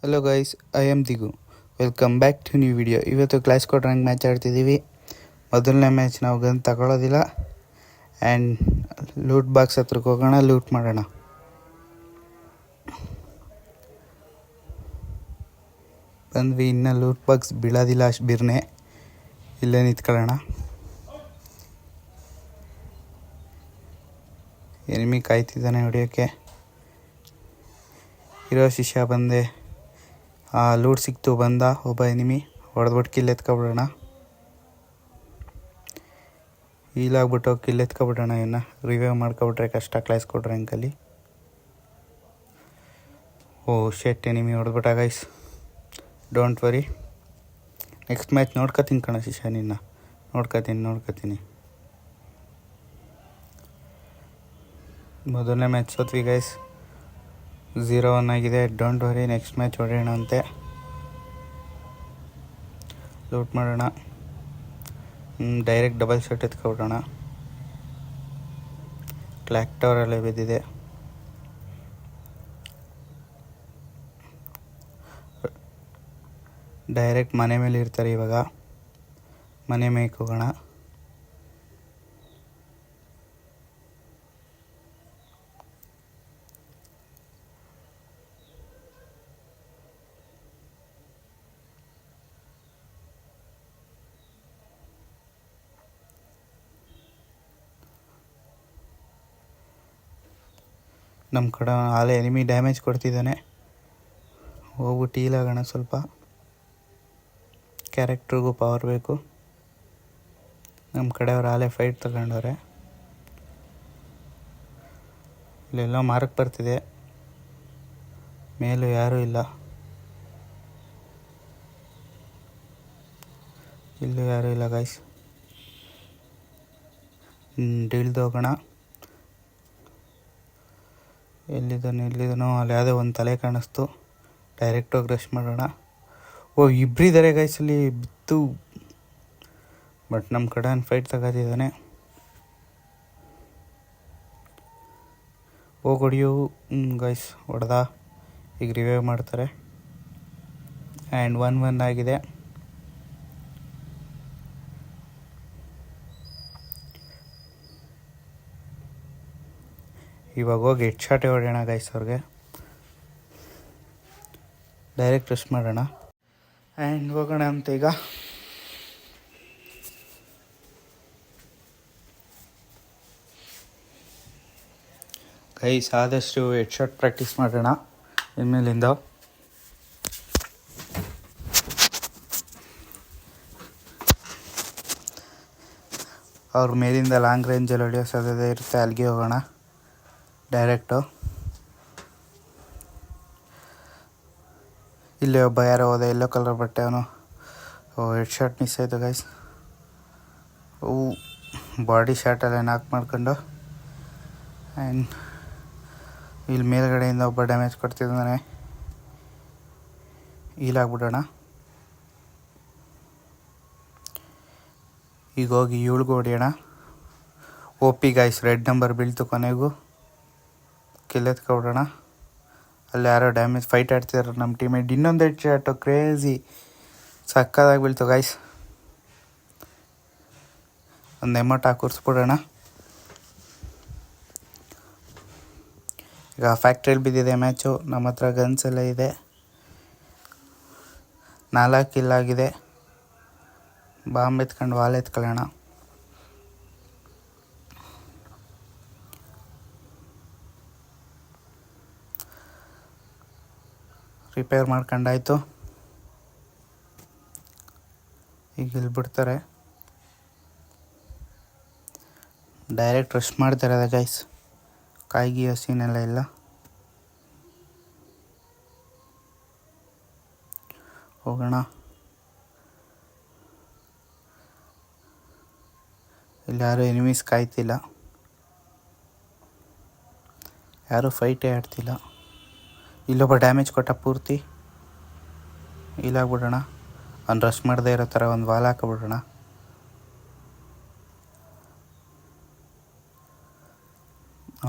Hello guys, I am Digu. Welcome back to new video. ಇವತ್ತು clash squad rank match ಆಡ್ತಿದ್ದೀವಿ. ಮೊದಲನೇ match ನಾವು gun ತಗೊಳ್ಳೋದಿಲ್ಲ. ಆ್ಯಂಡ್ ಲೂಟ್ ಬಾಕ್ಸ್ ಹತ್ರಕ್ಕೆ ಹೋಗೋಣ, ಲೂಟ್ ಮಾಡೋಣ. ಬಂದ್ವಿ, ಇನ್ನೂ ಲೂಟ್ ಬಾಕ್ಸ್ ಬೀಳೋದಿಲ್ಲ, ಅಷ್ಟು ಬಿರ್ನೆ ಇಲ್ಲೇ ನಿಂತ್ಕೊಳ್ಳೋಣ. ಎನಿಮಿ ಕಾಯ್ತಿದ್ದಾನೆ ಹೊಡಿಯೋಕ್ಕೆ. ಇರೋ ಶಿಷ್ಯ ಬಂದೆ. ಲೂಟ್ ಸಿಕ್ತು, ಬಂದ ಒಬ್ಬ ಎನಿಮಿ. ಹೊಡೆದ್ಬಿಟ್ಟು ಕಿಲ್ ಎತ್ಕೊಬಿಡೋಣ. ಈಲಾಗ್ಬಿಟ್ಟು ಕಿಲ್ ಎತ್ಕೊಬಿಡೋಣ. ಇನ್ನು ರಿವೈವ್ ಮಾಡ್ಕೊಬಿಟ್ರೆ ಕಷ್ಟ ಕ್ಲಾಸ್ ಕೋಡ್ ರ್ಯಾಂಕಲ್ಲಿ. ಶೆಟ್, ಎನಿಮಿ ಹೊಡೆದ್ಬಿಟ್ಟ guys. Don't worry, next match ನೋಡ್ಕೊತೀನಿ ಕಣ ಶಿಷ್ಯ, ನಿನ್ನ ನೋಡ್ಕೊತೀನಿ. ಮೊದಲನೇ ಮ್ಯಾಚ್ ಸೋತ್ವಿ ಗೈಸ್, 0-1 ಆಗಿದೆ. ಡೋಂಟ್ ವರಿ, ನೆಕ್ಸ್ಟ್ ಮ್ಯಾಚ್ ಹೊಡೆಯೋಣ ಅಂತೆ. ಲೂಟ್ ಮಾಡೋಣ. ಡೈರೆಕ್ಟ್ ಡಬಲ್ ಶಾಟ್ ಎತ್ಕೊಬಿಡೋಣ. ಕ್ಲಾಕ್ ಟವರಲ್ಲೇ ಬಿದ್ದಿದೆ. ಡೈರೆಕ್ಟ್ ಮನೆ ಮೇಲೆ ಇರ್ತಾರೆ ಇವಾಗ. ಮನೆ ಮೇಯ್ಕೆ ಹೋಗೋಣ. ನಮ್ಮ ಕಡೆ ಆಲೆ ಎನಿಮಿ ಡ್ಯಾಮೇಜ್ ಕೊಡ್ತಿದ್ದಾನೆ. ಹೋಗ್ಬಿಟ್ಟು ಹೀಲಾಗೋಣ ಸ್ವಲ್ಪ. ಕ್ಯಾರೆಕ್ಟ್ರಿಗೂ ಪವರ್ ಬೇಕು. ನಮ್ಮ ಕಡೆಯವ್ರು ಆಲೆ ಫೈಟ್ ತಗೊಂಡವ್ರೆ. ಇಲ್ಲೆಲ್ಲೋ ಮಾರ್ಕ್ ಬರ್ತಿದೆ. ಮೇಲೂ ಯಾರೂ ಇಲ್ಲ, ಇಲ್ಲೂ ಯಾರೂ ಇಲ್ಲ ಗೈಸ್. ಇಳಿದು ಹೋಗೋಣ. ಎಲ್ಲಿದ್ದಾನೋ ಅಲ್ಲಿ ಯಾವುದೋ ಒಂದು ತಲೆ ಕಾಣಿಸ್ತು. ಡೈರೆಕ್ಟಾಗಿ ರಶ್ ಮಾಡೋಣ. ಇಬ್ಬರಿದ್ದಾರೆ ಗೈಸಲ್ಲಿ, ಬಿತ್ತು. ಬಟ್ ನಮ್ಮ ಕಡೆ ಫೈಟ್ ತಗೋತಿದ್ದಾನೆ. ಹೊಡಿಯು ಗೈಸ್. ಹೊಡೆದ. ಈಗ ರಿವೈವ್ ಮಾಡ್ತಾರೆ. ಆ್ಯಂಡ್ 1-1 ಆಗಿದೆ. ಇವಾಗ ಹೋಗಿ ಹೆಡ್ ಶಾಟೇ ಹೊಡೆಯೋಣ ಗೈಸ್ ಅವ್ರಿಗೆ. ಡೈರೆಕ್ಟ್ ರಶ್ ಮಾಡೋಣ. ಆ್ಯಂಡ್ ಹೋಗೋಣ ಅಂತ ಈಗ. ಗೈಸ್ ಆದಷ್ಟು ಹೆಡ್ ಶಾಟ್ ಪ್ರಾಕ್ಟೀಸ್ ಮಾಡೋಣ ಇನ್ಮೇಲಿಂದ. ಅವ್ರ ಮೇಲಿಂದ ಲಾಂಗ್ ರೇಂಜಲ್ಲಿ ಹೊಡೆಯೋ ಸಾಧ್ಯತೆ ಇರುತ್ತೆ. ಅಲ್ಲಿಗೆ ಹೋಗೋಣ ಡೈರೆಕ್ಟು. ಇಲ್ಲೇ ಒಬ್ಬ ಯಾರೋ ಹೋದ, ಯೆಲ್ಲೋ ಕಲರ್ ಬಟ್ಟೆ ಅವನು. ಹೆಡ್ ಶಾಟ್ ಮಿಸ್ ಆಯಿತು ಗೈಸ್. ಬಾಡಿ ಶಾಟಲ್ಲೇ ನಾಕ್ ಮಾಡ್ಕೊಂಡು. ಆ್ಯಂಡ್ ಇಲ್ಲಿ ಮೇಲ್ಗಡೆಯಿಂದ ಒಬ್ಬ ಡ್ಯಾಮೇಜ್ ಕೊಡ್ತಿದ್ದಾನೆ. ಈಲಾಗ್ಬಿಡೋಣ. ಈಗ ಹೋಗಿ ಇವಳಿಗೂ ಹೊಡೆಯೋಣ. OP ಗೈಸ್, ರೆಡ್ ನಂಬರ್ ಬೀಳ್ತು ಕೊನೆಗೂ. ಕಿಲ್ ಎತ್ಕೊಬಿಡೋಣ. ಅಲ್ಲಿ ಯಾರೋ ಡ್ಯಾಮೇಜ್ ಫೈಟ್ ಆಡ್ತಿದ್ದಾರೆ ನಮ್ಮ ಟೀಮೇಟ್. ಇನ್ನೊಂದು ಹೆಡ್ ಶಾಟು ಕ್ರೇಜಿ ಸಕ್ಕದಾಗಿ ಬೀಳ್ತು ಗೈಸ್. ಒಂದು ಎಮೌಂಟ್ ಹಾಕುರ್ಸ್ಬಿಡೋಣ. ಈಗ ಫ್ಯಾಕ್ಟ್ರಿಯಲ್ಲಿ ಬಿದ್ದಿದೆ ಮ್ಯಾಚು. ನಮ್ಮ ಹತ್ರ ಗನ್ಸ್ ಎಲ್ಲ ಇದೆ. 4 ಕಿಲ್ ಆಗಿದೆ. ಬಾಂಬ್ ಎತ್ಕೊಂಡು ವಾಲ್ ಎತ್ಕೊಳ್ಳೋಣ. ರಿಪೇರ್ ಮಾಡ್ಕೊಂಡಾಯ್ತು. ಈಗ ಇಲ್ಲಿ ಬಿಡ್ತಾರೆ. ಡೈರೆಕ್ಟ್ ರಶ್ ಮಾಡ್ತಾರೆ ಗೈಸ್. ಕಾಯಿಗೆ ಸೀನೆಲ್ಲ ಇಲ್ಲ. ಹೋಗೋಣ. ಇಲ್ಲಿ ಯಾರು ಎನಿಮೀಸ್ ಕಾಯ್ತಿಲ್ಲ, ಯಾರೂ ಫೈಟೇ ಆಡ್ತಿಲ್ಲ. ಇಲ್ಲೊಬ್ಬ ಡ್ಯಾಮೇಜ್ ಕೊಟ್ಟ ಪೂರ್ತಿ. ಇಲ್ಲಾಗ್ಬಿಡೋಣ. ಅವ್ನು ರಶ್ ಮಾಡದೇ ಇರೋ ಥರ ಒಂದು ವಾಲ್ ಹಾಕಿಬಿಡೋಣ.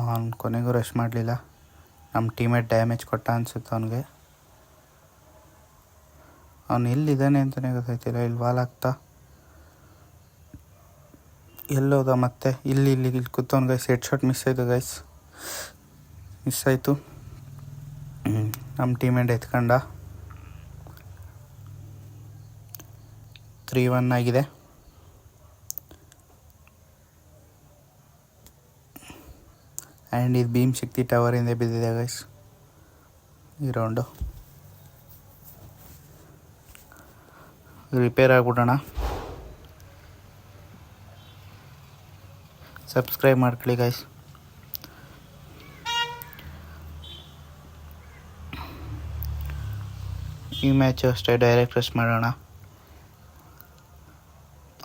ಅವ್ನು ಕೊನೆಗೂ ರಶ್ ಮಾಡಲಿಲ್ಲ. ನಮ್ಮ ಟೀಮೇಟ್ ಡ್ಯಾಮೇಜ್ ಕೊಟ್ಟ ಅನಿಸುತ್ತೆ ಅವನಿಗೆ. ಅವನು ಎಲ್ಲಿದ್ದಾನೆ ಅಂತಲೇ ಗೊತ್ತಾಯ್ತಿಲ್ಲ. ಇಲ್ಲಿ ವಾಲ್ ಹಾಕ್ತಾ ಎಲ್ಲೋದ ಮತ್ತೆ ಇಲ್ಲಿ ಕೂತವ್ನು ಗೈಸ್. ಹೆಡ್ ಶಾಟ್ ಮಿಸ್ ಆಯಿತು ಗೈಸ್, ಮಿಸ್ ಆಯಿತು. ನಮ್ಮ ಟೀಮೇಟ್ ಎತ್ಕೊಂಡ. 3-1 ಆಗಿದೆ. ಆ್ಯಂಡ್ ಇದು ಭೀಮ್ ಶಕ್ತಿ ಟವರಿಂದ ಬಿದ್ದಿದೆ ಗೈಸ್ ಈ ರೌಂಡು. ರಿಪೇರ್ ಆಗ್ಬಿಡೋಣ. ಸಬ್ಸ್ಕ್ರೈಬ್ ಮಾಡ್ಕೊಳ್ಳಿ ಗೈಸ್. ಈ ಮ್ಯಾಚು ಅಷ್ಟೇ ಡೈರೆಕ್ಟ್ ರಶ್ ಮಾಡೋಣ.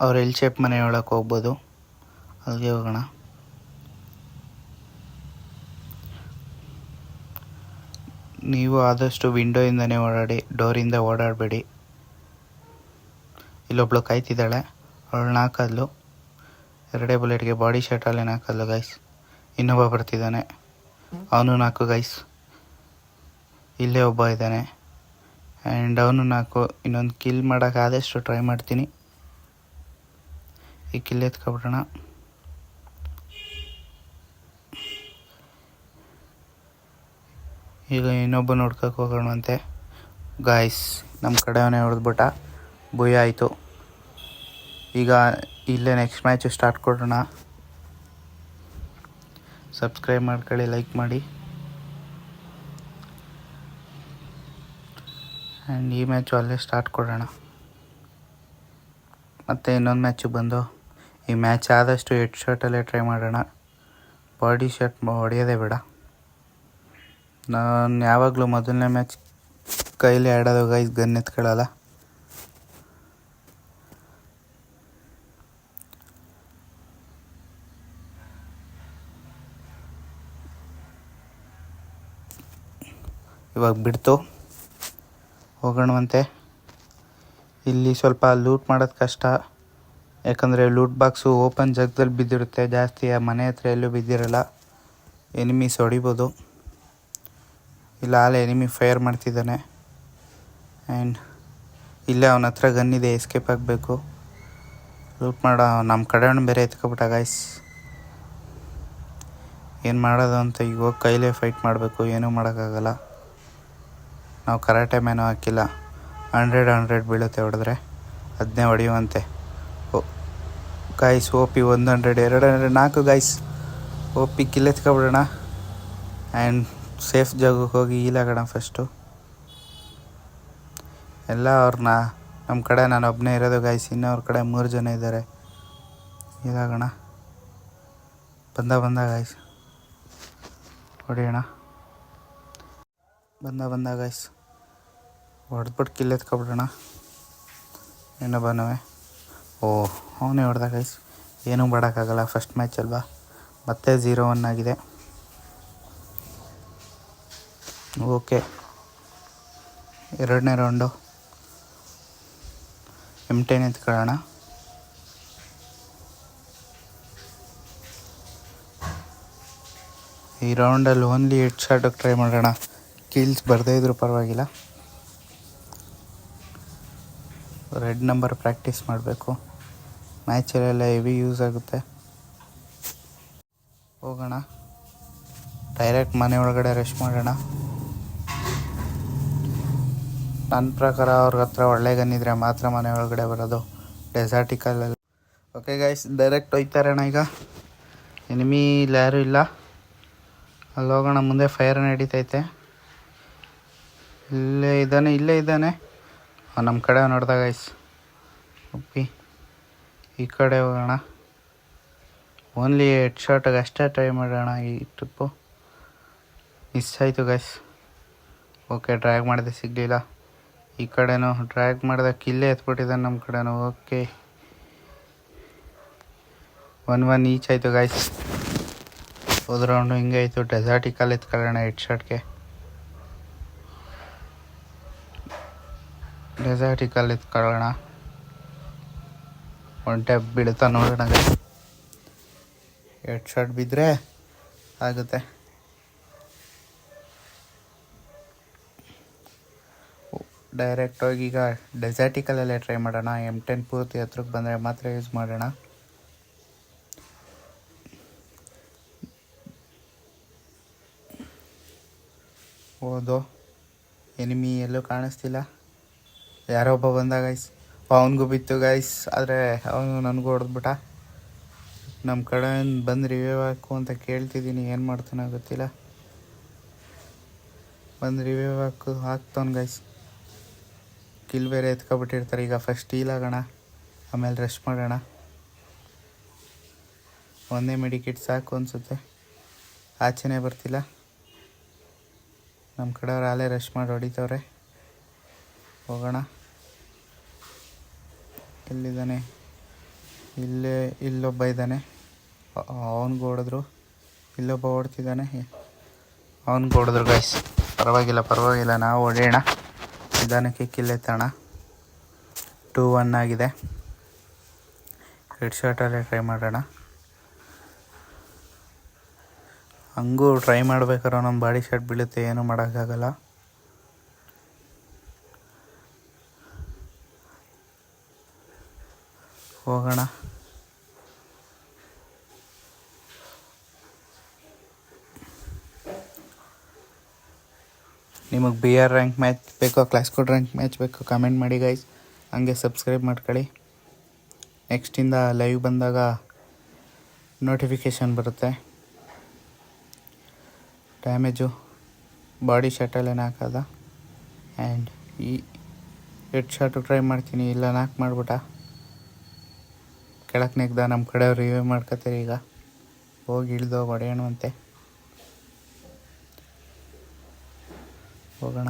ಅವ್ರು ಎಲ್ ಶೇಪ್ ಮನೆ ಒಳಗೆ ಹೋಗ್ಬೋದು, ಅಲ್ಲಿಗೆ ಹೋಗೋಣ. ನೀವು ಆದಷ್ಟು ವಿಂಡೋಯಿಂದನೇ ಓಡಾಡಿ, ಡೋರಿಂದ ಓಡಾಡಬೇಡಿ. ಇಲ್ಲೊಬ್ಳು ಕಾಯ್ತಿದ್ದಾಳೆ, ಅವಳು ನಾಲ್ಕಲ್ಲು. 2 ಬುಲೆಟ್ಗೆ ಬಾಡಿ ಶಾಟಲ್ಲೇ ನಾಲ್ಕಲ್ಲು ಗೈಸ್. ಇನ್ನೊಬ್ಬ ಬರ್ತಿದ್ದಾನೆ, ಅವನು 4 ಗೈಸ್. ಇಲ್ಲೇ ಒಬ್ಬ ಇದ್ದಾನೆ ಆ್ಯಂಡ್ ಅವನು 4. ಇನ್ನೊಂದು ಕಿಲ್ ಮಾಡೋಕ್ಕೆ ಆದಷ್ಟು ಟ್ರೈ ಮಾಡ್ತೀನಿ. ಈ ಕಿಲ್ ಎತ್ಕೊಬಿಡೋಣ. ಈಗ ಇನ್ನೊಬ್ಬ ನೋಡ್ಕೊಕ್ಕೆ ಹೋಗೋಣಂತೆ ಗಾಯ್ಸ್. ನಮ್ಮ ಕಡೆ ಅವನೇ ಹೊಡೆದ್ಬಿಟ್ಟ, ಭಯ ಆಯಿತು. ಈಗ ಇಲ್ಲೇ ನೆಕ್ಸ್ಟ್ ಮ್ಯಾಚು ಸ್ಟಾರ್ಟ್ ಕೊಡೋಣ. ಸಬ್ಸ್ಕ್ರೈಬ್ ಮಾಡ್ಕೊಳ್ಳಿ, ಲೈಕ್ ಮಾಡಿ. ಆ್ಯಂಡ್ ಈ ಮ್ಯಾಚು ಅಲ್ಲೇ ಸ್ಟಾರ್ಟ್ ಕೊಡೋಣ. ಮತ್ತು ಇನ್ನೊಂದು ಮ್ಯಾಚು ಬಂದು ಈ ಮ್ಯಾಚ್ ಆದಷ್ಟು ಹೆಡ್ ಶಾಟಲ್ಲೇ ಟ್ರೈ ಮಾಡೋಣ. ಬಾಡಿ ಶಾಟ್ ಹೊಡೆಯೋದೇ ಬೇಡ. ನಾನು ಯಾವಾಗಲೂ ಮೊದಲನೇ ಮ್ಯಾಚ್ ಕೈಲಿ ಆಡೋದು ಗೈಸ್, ಗನ್ ಎತ್ಕೊಳ್ಳಲ್ಲ. ಇವಾಗ ಬಿಡ್ತು, ಹೋಗೋಣವಂತೆ. ಇಲ್ಲಿ ಸ್ವಲ್ಪ ಲೂಟ್ ಮಾಡೋದು ಕಷ್ಟ, ಯಾಕಂದರೆ ಲೂಟ್ ಬಾಕ್ಸು ಓಪನ್ ಜಾಗದಲ್ಲಿ ಬಿದ್ದಿರುತ್ತೆ ಜಾಸ್ತಿ. ಆ ಮನೆ ಹತ್ರ ಎಲ್ಲೂ ಬಿದ್ದಿರಲ್ಲ. ಎನಿಮೀಸ್ ಹೊಡಿಬೋದು. ಇಲ್ಲ ಅಲ್ಲೇ ಎನಿಮಿ ಫೈರ್ ಮಾಡ್ತಿದ್ದಾನೆ ಆ್ಯಂಡ್ ಇಲ್ಲೇ ಅವನ ಹತ್ರ ಗನ್ನಿದೆ, ಎಸ್ಕೇಪ್ ಆಗಬೇಕು. ಲೂಟ್ ಮಾಡೋ ನಮ್ಮ ಕಡೆಯವನು ಬೇರೆ ಎತ್ಕೊಬಿಟ್ಟ ಗಾಯ್ಸ್. ಏನು ಮಾಡೋದು ಅಂತ ಈಗ ಹೋಗಿ ಕೈಲೇ ಫೈಟ್ ಮಾಡಬೇಕು, ಏನೂ ಮಾಡೋಕ್ಕಾಗಲ್ಲ. ನಾವು ಕರಾಟೆ ಮ್ಯಾನು ಹಾಕಿಲ್ಲ. 100 ಬೀಳುತ್ತೆ ಹೊಡೆದ್ರೆ, ಅದನ್ನೇ ಹೊಡೆಯುವಂತೆ. Guys OP 100, 200, 4 guys. OP kill ಎತ್ಕೊಬಿಡೋಣ ಆ್ಯಂಡ್ ಸೇಫ್ ಜಾಗಕ್ಕೆ ಹೋಗಿ ಈಲಾಗೋಣ ಫಸ್ಟು. ಎಲ್ಲ ಅವ್ರನ್ನ ನಮ್ಮ ಕಡೆ ನಾನು ಒಬ್ಬನೇ ಇರೋದು ಗಾಯ್ಸ್, ಇನ್ನೊವ್ರ ಕಡೆ 3 ಜನ ಇದ್ದಾರೆ. ಈಲಾಗೋಣ. ಬಂದ ಗಾಯ್ಸ್, ಹೊಡೆಯೋಣ. ಬಂದ ಗಾಯ್ಸ್, ಹೊಡೆದ್ಬಿಟ್ಟು ಕಿಲ್ ಎತ್ಕೊಬಿಡೋಣ. ಇನ್ನೊಬ್ಬನವೇ, ಅವನೇ ಹೊಡೆದ ಗೈಸ್. ಏನೂ ಮಾಡೋಕ್ಕಾಗಲ್ಲ, ಫಸ್ಟ್ ಮ್ಯಾಚ್ ಅಲ್ವಾ. ಮತ್ತೆ 0-1 ಆಗಿದೆ. ಓಕೆ, 2ನೇ ರೌಂಡು M10 ಎತ್ಕೊಳ್ಳೋಣ. ಈ ರೌಂಡಲ್ಲಿ ಓನ್ಲಿ ಹೆಡ್ ಶಾಟಿಗೆ ಟ್ರೈ ಮಾಡೋಣ. ಕಿಲ್ಸ್ ಬರದೇ ಇದ್ರೂ ಪರವಾಗಿಲ್ಲ. ರೆಡ್ ನಂಬರ್ ಪ್ರಾಕ್ಟೀಸ್ ಮಾಡಬೇಕು. ಮ್ಯಾಚಲ್ಲೆಲ್ಲ ಹೆವಿ ಯೂಸ್ ಆಗುತ್ತೆ. ಹೋಗೋಣ, ಡೈರೆಕ್ಟ್ ಮನೆ ಒಳಗಡೆ ರಶ್ ಮಾಡೋಣ. ನನ್ನ ಪ್ರಕಾರ ಅವ್ರ ಹತ್ರ ಒಳ್ಳೆ ಗನ್ನಿದ್ರೆ ಮಾತ್ರ ಮನೆ ಒಳಗಡೆ ಬರೋದು, ಡೆಸರ್ಟಿಕಲ್ಲೆಲ್ಲ. ಓಕೆ ಗೈಸ್, ಡೈರೆಕ್ಟ್ ಹೋಯ್ತಾರಣ. ಈಗ ಎನಿಮಿ ಇಲ್ಲಿ ಯಾರೂ ಇಲ್ಲ. ಅಲ್ಲಿ ಹೋಗೋಣ. ಮುಂದೆ ಫೈರ್ ನಡೀತೈತೆ. ಇಲ್ಲೇ ಇದ್ದಾನೆ. ನಮ್ಮ ಕಡೆ ನೋಡ್ದ ಗೈಸ್. ಒಪ್ಪಿ ಈ ಕಡೆ ಹೋಗೋಣ. ಓನ್ಲಿ ಹೆಡ್ ಶಾಟಿಗೆ ಅಷ್ಟೇ ಟ್ರೈ ಮಾಡೋಣ. ಈ ಟ್ರಿಪ್ಪು ಮಿಸ್ ಆಯಿತು ಗೈಸ್. ಓಕೆ, ಡ್ರ್ಯಾಗ್ ಮಾಡಿದೆ, ಸಿಗಲಿಲ್ಲ. ಈ ಕಡೆನೂ ಡ್ರ್ಯಾಗ್ ಮಾಡಿದ ಕಿಲ್ಲೇ ಎತ್ಬಿಟ್ಟಿದ್ದಾನೆ ನಮ್ಮ ಕಡೆನೂ. ಓಕೆ, 1-1 ಈಚ್ ಆಯಿತು ಗೈಸ್. ಹೋದ ರೌಂಡು ಹಿಂಗೆ ಆಯಿತು. ಡೆಸರ್ಟಿಕಲ್ ಎತ್ಕೊಳ್ಳೋಣ ಹೆಡ್ ಶಾಟ್ಗೆ. ಡೆಸರ್ಟಿಕಲ್ ಎತ್ಕೊಳ್ಳೋಣ. ಒನ್ ಟ್ಯಾಪ್ ಬೀಳುತ್ತಾ ನೋಡೋಣ ಗೈಸ್. ಹೆಡ್ ಶಾಟ್ ಬಿದ್ದರೆ ಆಗುತ್ತೆ. ಡೈರೆಕ್ಟಾಗಿ ಈಗ ಡೆಸರ್ಟಿಕಲಲ್ಲೇ ಟ್ರೈ ಮಾಡೋಣ. M10 ಪೂರ್ತಿ ಹತ್ರಕ್ಕೆ ಬಂದರೆ ಮಾತ್ರ ಯೂಸ್ ಮಾಡೋಣ. ಹೌದು, ಎನಿಮಿ ಎಲ್ಲೂ ಕಾಣಿಸ್ತಿಲ್ಲ. ಯಾರೋ ಒಬ್ಬ ಬಂದ ಗೈಸ್, ಅವನಿಗೂ ಬಿತ್ತು ಗೈಸ್. ಆದರೆ ಅವನು ನನಗೂ ಹೊಡೆದ್ಬಿಟ್ಟ. ನಮ್ಮ ಕಡೆಯಿಂದ ಬಂದು ರಿವ್ಯೂ ಹಾಕು ಅಂತ ಕೇಳ್ತಿದ್ದೀನಿ, ಏನು ಮಾಡ್ತಾನೋ ಗೊತ್ತಿಲ್ಲ. ಬಂದು ರಿವ್ಯೂ ಹಾಕ್ತಾನೆ ಗೈಸ್. ಕಿಲ್ ಬೇರೆ ಎತ್ಕೊಬಿಟ್ಟಿರ್ತಾರೆ. ಈಗ ಫಸ್ಟ್ ಹೀಲ್ ಆಗೋಣ, ಆಮೇಲೆ ರಶ್ ಮಾಡೋಣ. ಒಂದೇ ಮೆಡಿಕಿಟ್ ಸಾಕು ಅನಿಸುತ್ತೆ. ಆಚೆನೇ ಬರ್ತಿಲ್ಲ. ನಮ್ಮ ಕಡೆಯವ್ರು ಅಲ್ಲೇ ರಶ್ ಮಾಡಿ ಹೊಡಿತವ್ರೆ. ಹೋಗೋಣ. ಎಲ್ಲಿದ್ದಾನೆ? ಇಲ್ಲೊಬ್ಬ ಇದ್ದಾನೆ, ಅವನಿಗೂ ಹೊಡೆದ್ರು. ಇಲ್ಲೊಬ್ಬ ಓಡ್ತಿದ್ದಾನೆ, ಅವನಿಗೂ ಹೊಡೆದ್ರು ಗೈಸ್. ಪರವಾಗಿಲ್ಲ, ನಾವು ಹೊಡೆಯೋಣ. ನಿಧಾನಕ್ಕೆ ಕಿಲ್ ಎತ್ತೋಣ. 2-1 ಆಗಿದೆ. ಹೆಡ್ ಶಾಟಲ್ಲೇ ಟ್ರೈ ಮಾಡೋಣ. ಹಂಗೂ ಟ್ರೈ ಮಾಡ್ಬೇಕಾದ್ರೆ ನಮ್ಮ ಬಾಡಿ ಶಾಟ್ ಬೀಳುತ್ತೆ, ಏನೂ ಮಾಡೋಕ್ಕಾಗಲ್ಲ. ಹೋಗೋಣ. ನಿಮಗೆ BR ರ್ಯಾಂಕ್ ಮ್ಯಾಚ್ ಬೇಕೋ, ಕ್ಲಾಸ್ ಕೋಡ್ ರ್ಯಾಂಕ್ ಮ್ಯಾಚ್ ಬೇಕೋ ಕಮೆಂಟ್ ಮಾಡಿ ಗೈಸ್. ಹಂಗೆ ಸಬ್ಸ್ಕ್ರೈಬ್ ಮಾಡ್ಕೊಳ್ಳಿ. ನೆಕ್ಸ್ಟಿಂದ ಲೈವ್ ಬಂದಾಗ ನೋಟಿಫಿಕೇಷನ್ ಬರುತ್ತೆ. ಡ್ಯಾಮೇಜು ಬಾಡಿ ಶಾಟಲ್ಲೇ ಹಾಕೋದ. ಆ್ಯಂಡ್ ಈ ಹೆಡ್ ಶಾಟು ಟ್ರೈ ಮಾಡ್ತೀನಿ. ಇಲ್ಲ ನಾಕ್ ಮಾಡಿಬಿಟ್ಟ, ಕೆಳಕ್ಕೆ ನೆಗ್ದ. ನಮ್ಮ ಕಡೆಯವ್ರು ರಿವ್ಯೂ ಮಾಡ್ಕೋತಾರೆ. ಈಗ ಹೋಗಿ ಇಳ್ದು ಹೊಡೆಯೋಣವಂತೆ. ಹೋಗೋಣ.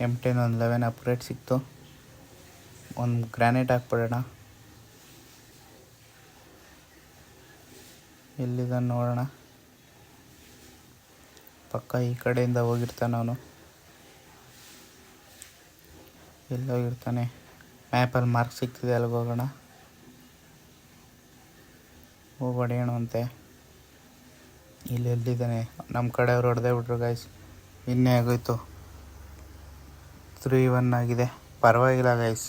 M10 ಒಂದು 11 ಅಪ್ಗ್ರೇಡ್ ಸಿಕ್ತು. ಒಂದು ಗ್ರಾನೇಟ್ ಹಾಕ್ಬಿಡೋಣ. ಎಲ್ಲಿದ ನೋಡೋಣ. ಪಕ್ಕ ಈ ಕಡೆಯಿಂದ ಹೋಗಿರ್ತಾನೆ ಅವನು. ಎಲ್ಲೋಗಿರ್ತಾನೆ? ಮ್ಯಾಪಲ್ಲಿ ಮಾರ್ಕ್ ಸಿಗ್ತಿದೆ, ಅಲ್ಲಿಗೆ ಹೋಗೋಣ. ಹೋಗಿ ಹೊಡೆಯೋಣವಂತೆ. ಎಲ್ಲಿದ್ದಾನೆ? ನಮ್ಮ ಕಡೆಯವ್ರು ಹೊಡೆದೇ ಬಿಟ್ರು ಗೈಸ್. ಇನ್ನೇ ಆಗೋಯ್ತು. 3-1 ಆಗಿದೆ. ಪರವಾಗಿಲ್ಲ ಗೈಸ್.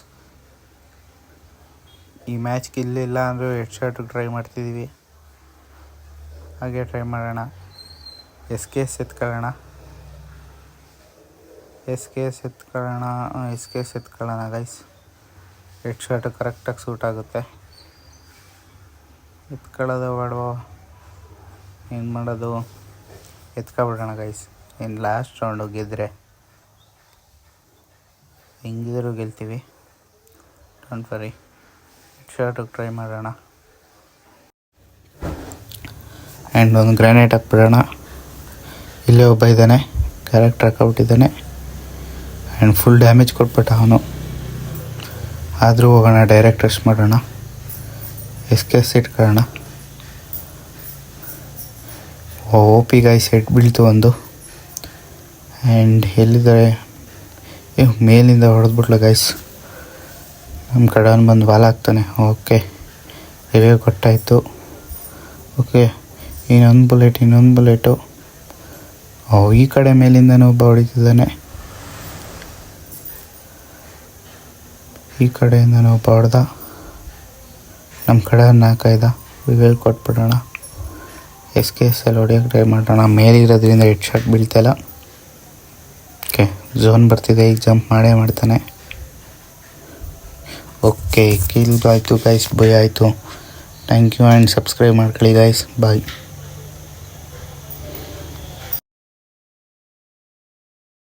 ಈ ಮ್ಯಾಚ್ ಕಿಲ್ಲಿಲ್ಲ ಅಂದರೂ ಹೆಡ್ ಶಾಟಿಗೆ ಟ್ರೈ ಮಾಡ್ತಿದ್ದೀವಿ. ಹಾಗೆ ಟ್ರೈ ಮಾಡೋಣ. SKS ಎತ್ಕೊಳ್ಳೋಣ. SKS ಎತ್ಕೊಳ್ಳೋಣ ಗೈಸ್. ಹೆಡ್ ಶಾಟು ಕರೆಕ್ಟಾಗಿ ಸೂಟ್ ಆಗುತ್ತೆ. ಎತ್ಕೊಳ್ಳೋದು ಬೇಡವೋ, ಏನು ಮಾಡೋದು? ಎತ್ಕೊಬಿಡೋಣ ಗೈಸ್. ಇನ್ನು ಲಾಸ್ಟ್ ರೌಂಡು ಗೆದ್ದರೆ ಹೆಂಗಿದ್ರು ಗೆಲ್ತೀವಿ. Don't worry. ಹೆಡ್ ಶಾಟಿಗೆ ಟ್ರೈ ಮಾಡೋಣ. ಆ್ಯಂಡ್ ಒಂದು ಗ್ರಾನೇಟ್ ಹಾಕ್ಬಿಡೋಣ. ಇಲ್ಲೇ ಒಬ್ಬ ಇದ್ದಾನೆ, ಕ್ಯಾರೆಕ್ಟರ್ ಹಾಕ್ಬಿಟ್ಟಿದ್ದಾನೆ. ಆ್ಯಂಡ್ ಫುಲ್ ಡ್ಯಾಮೇಜ್ ಕೊಟ್ಬಿಟ್ಟ ಅವನು. ಆದರೂ ಹೋಗೋಣ, ಡೈರೆಕ್ಟ್ ರಶ್ ಮಾಡೋಣ. SKS ಇಟ್ಕೊಳ್ಳೋಣ. OP ಗೈಸ್, ಹೆಡ್ ಬೀಳ್ತು ಒಂದು. ಆ್ಯಂಡ್ ಎಲ್ಲಿದ್ದಾರೆ? ಮೇಲಿಂದ ಹೊಡೆದ್ಬಿಟ್ಲ ಗೈಸ್. ನಮ್ಮ ಕಡೆ ಅವ್ನು ಬಂದು ವಾಲ್ ಹಾಕ್ತಾನೆ. ಓಕೆ, ರಿವ್ಯೂ ಕೊಟ್ಟಾಯಿತು. ಓಕೆ, ಇನ್ನೊಂದು ಬುಲೆಟು. ಈ ಕಡೆ ಮೇಲಿಂದನೂ ಒಬ್ಬ ಹೊಡಿತಿದ್ದಾನೆ. ಈ ಕಡೆಯಿಂದನೂ ಒಬ್ಬ ಹೊಡೆದ. ನಮ್ಮ ಕಡೆ 4-5 ರಿವ್ಯೂ ಕೊಟ್ಬಿಡೋಣ. SKS ಅಲ್ಲಿ ಹೊಡೆಯೋಕ್ಕೆ ಟ್ರೈ ಮಾಡೋಣ. ಮೇಲಿರೋದ್ರಿಂದ ಹೆಡ್ ಶಾಟ್ ಬೀಳ್ತಾಯಿಲ್ಲ. ಓಕೆ, ಝೋನ್ ಬರ್ತಿದೆ. ಈಗ ಜಂಪ್ ಮಾಡ್ತಾನೆ. ಓಕೆ, ಕಿಲ್ ಆಯಿತು ಗೈಸ್. ಬೈ ಆಯಿತು. ಥ್ಯಾಂಕ್ ಯು ಆ್ಯಂಡ್ ಸಬ್ಸ್ಕ್ರೈಬ್ ಮಾಡ್ಕೊಳ್ಳಿ ಗೈಸ್. ಬಾಯ್.